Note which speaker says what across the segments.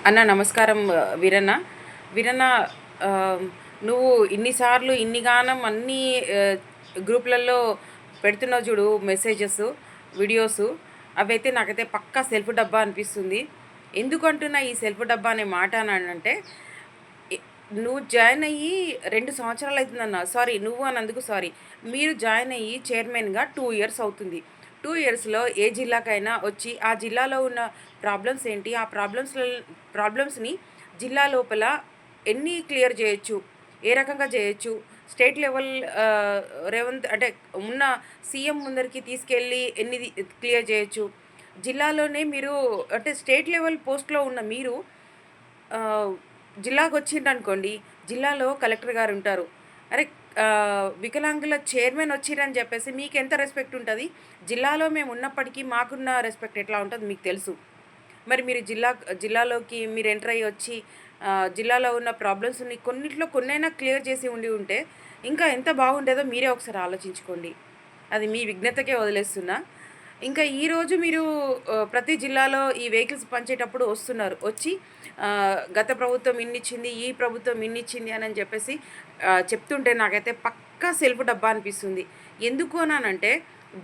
Speaker 1: అన్న నమస్కారం. వీరన్న. వీరన్న, ఆహ్, నువ్వు ఇన్నిసార్లు ఇన్నిగానం అన్నీ గ్రూప్‌లలో పెడుతున్నావు చూడు మెసేజెస్, వీడియోసు. అవైతే నాకైతే పక్కా సెల్ఫ్ డబ్బా అనిపిస్తుంది. ఎందుకంటున్నా ఈ సెల్ఫ్ డబ్బా అనే మాట అనంటే, ఎ నువ్వు జాయిన్ అయ్యి 2 సంవత్సరాలు అయితుందన్న. సారీ, నువ్వు అన్నందుకు సారీ. మీరు జాయిన్ అయ్యి చైర్మన్‌గా 2 ఇయర్స్ అవుతుంది. 2 ఇయర్స్‌లో ఏ జిల్లాకైనా వచ్చి ఆ జిల్లాలో ఉన్న ప్రాబ్లమ్స్ ఏంటి? ఆ ప్రాబ్లమ్స్‌ని జిల్లా లోపల ఎన్ని క్లియర్ చేయొచ్చు? ఏ రకంగా చేయొచ్చు? స్టేట్ లెవెల్ రేవంత్ అంటే ఉన్న సీఎం ముందరికి తీసుకెళ్ళి క్లియర్ చేయొచ్చు? జిల్లాలోనే మీరు అంటే స్టేట్ లెవెల్ పోస్ట్‌లో ఉన్న మీరు ఆహ్, జిల్లాకొచ్చిండ్రనుకోండి, జిల్లాలో కలెక్టర్ గారుంటారు. అరె వికలాంగుల చైర్మన్ వచ్చిర్రని చెప్పేసి మీకెంత రెస్పెక్ట్ ఉంటది? జిల్లాలో మేమున్నప్పటికీ మాకున్న రెస్పెక్ట్ ఎట్లా ఉంటదో మీకు తెలుసు. మరి మీరు జిల్లాలోకి మీరు ఎంటర్ అయ్యి వచ్చి జిల్లాలో ఉన్న ప్రాబ్లమ్స్‌ని కొన్నిట్లో కొన్నైనా క్లియర్ చేసి ఉంటే ఇంకా ఎంత బాగుండేదో మీరే ఒకసారి ఆలోచించుకోండి. అది మీ విజ్ఞతకే వదిలేస్తున్నా. ఇంకా ఈరోజు మీరు ప్రతి జిల్లాలో ఈ వెహికల్స్ పంచేటప్పుడు వస్తున్నారు. వచ్చి గత ప్రభుత్వం ఇన్నిచ్చింది, ఈ ప్రభుత్వం ఇన్నిచ్చింది అని చెప్పేసి చెప్తుంటే నాకైతే పక్కా సెల్ఫ్ డబ్బా అనిపిస్తుంది. ఎందుకు అనంటే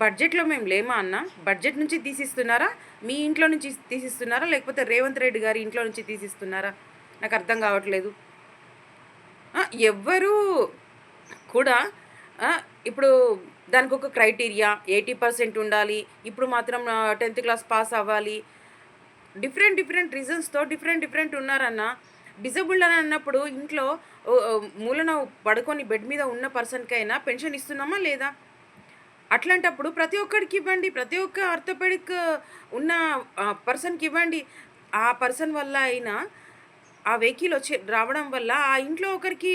Speaker 1: బడ్జెట్‌లో మేము లేమా అన్న? బడ్జెట్ నుంచి తీసిస్తున్నారా? మీ ఇంట్లో నుంచి తీసిస్తున్నారా? లేకపోతే రేవంత్ రెడ్డి గారి ఇంట్లో నుంచి తీసిస్తున్నారా? నాకు అర్థం కావట్లేదు. ఎవ్వరూ కూడా ఇప్పుడు దానికొక క్రైటీరియా 80% ఉండాలి. ఇప్పుడు మాత్రం 10థ్ క్లాస్ పాస్ అవ్వాలి. డిఫరెంట్ రీజన్స్‌తో డిఫరెంట్ ఉన్నారన్న. డిజేబుల్డ్ అని అన్నప్పుడు ఇంట్లో మూలన పడుకొని బెడ్ మీద ఉన్న పర్సన్‌కైనా పెన్షన్ ఇస్తున్నామా లేదా? అట్లాంటప్పుడు ప్రతి ఒక్కడికి ఇవ్వండి. ప్రతి ఒక్క ఆర్థోపెడిక్ ఉన్న పర్సన్‌కి ఇవ్వండి. ఆ పర్సన్ వల్ల అయినా ఆ వెహికల్ రావడం వల్ల ఆ ఇంట్లో ఒకరికి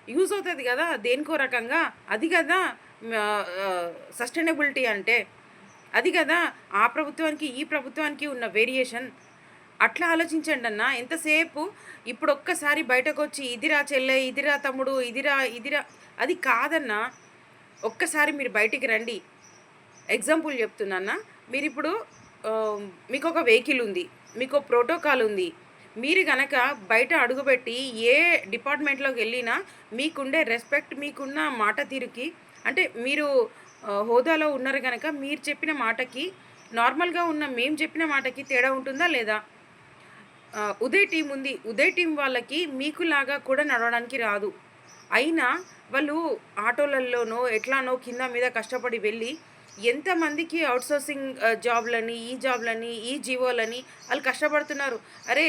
Speaker 1: యూజ్ అవుతది గదా! దేనికో రకంగా. అది గదా సస్టైనబిలిటీ అంటే. అది గదా ఆ ప్రభుత్వానికి, ఈ ప్రభుత్వానికి ఉన్న వేరియేషన్. అట్లా ఆలోచించండన్నా. ఎంతసేపు ఇప్పుడొక్కసారి బయటకొచ్చి ఇదిరా చెల్లె, ఇదిరా తమ్ముడు, ఇదిరా అది కాదన్నా. ఒక్కసారి మీరు బయటికి రండి. ఎగ్జాంపుల్ చెప్తున్నాన్న. మీరిప్పుడు మీకొక వెహికల్ ఉంది. మీకో ప్రోటోకాల్ ఉంది. మీరు గనక బయట అడుగుపెట్టి ఏ డిపార్ట్‌మెంట్‌లోకెళ్ళినా మీకుండే రెస్పెక్ట్, మీకున్న మాట తీరుకి అంటే మీరు హోదాలో ఉన్నారు గనక మీరు చెప్పిన మాటకి, నార్మల్‌గా ఉన్న మేము చెప్పిన మాటకి తేడా ఉంటుందా లేదా? ఉదయ్ టీమ్ ఉంది. ఉదయ్ టీమ్ వాళ్ళకి మీకులాగా కూడా నడవడానికి రాదు. అయినా వాళ్ళు ఆటోలల్లోనో, ఎట్లానో కింద మీద కష్టపడి వెళ్ళి ఎంతమందికి ఔట్‌సోర్సింగ్ జాబ్‌లని, ఈ జాబ్‌లని, ఈ జీవోలని ఆళ్ళు కష్టపడుతున్నారు. అరే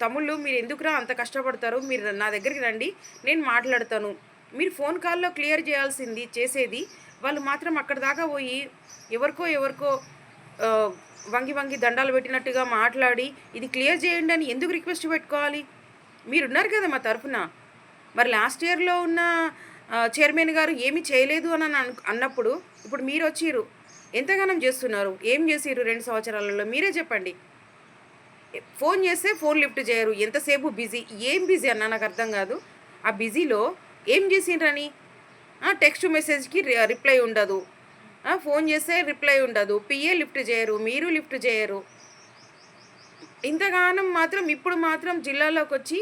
Speaker 1: తమ్ముళ్ళు మీరెందుకురా అంత కష్టపడతారు? మీరు నా దగ్గరికి రండి. నేను మాట్లాడతాను. మీరు ఫోన్ కాల్‌లో క్లియర్ చేసేది వాళ్ళు మాత్రం అక్కడి దాకా పోయి ఎవరికో ఆహ్, వంగి దండాలు పెట్టినట్టుగా మాట్లాడి ఇది క్లియర్ చేయండి అని ఎందుకు రిక్వెస్ట్ పెట్టుకోవాలి? మీరున్నారు కదా మా తరపున. మరి లాస్ట్ ఇయర్‌లో ఉన్న చైర్మన్ గారు ఏమి చేయలేదు అని అన్నప్పుడు ఇప్పుడు మీరొచ్చిర్రు. ఎంతగానం చేస్తున్నారు? ఏం చేసిర్రు 2 సంవత్సరాలలో మీరే చెప్పండి. ఫోన్ చేస్తే ఫోన్ లిఫ్ట్ చేయరు. ఎంతసేపు బిజీ. ఏం బిజీ అన్నా నాకర్థం కాదు. ఆ బిజీలో ఏం చేసిండ్రని? టెక్స్ట్ మెసేజ్‌కి రిప్లై ఉండదు. ఫోన్ చేస్తే రిప్లై ఉండదు. పిఏ లిఫ్ట్ చేయరు. మీరు లిఫ్ట్ చేయరు. ఇంతగానం మాత్రం ఇప్పుడు మాత్రం జిల్లాలోకొచ్చి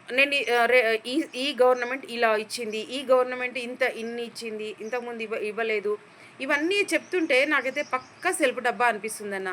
Speaker 1: నేను ఆహ్, రె ఈ ఈ గవర్నమెంట్ ఇలా ఇచ్చింది. ఈ గవర్నమెంట్ ఇన్ని ఇచ్చింది. ఇంతకుముందు ఇవ్వలేదు. ఇవన్నీ చెప్తుంటే నాకైతే పక్కా సెల్ఫ్ డబ్బా అనిపిస్తుందన్న.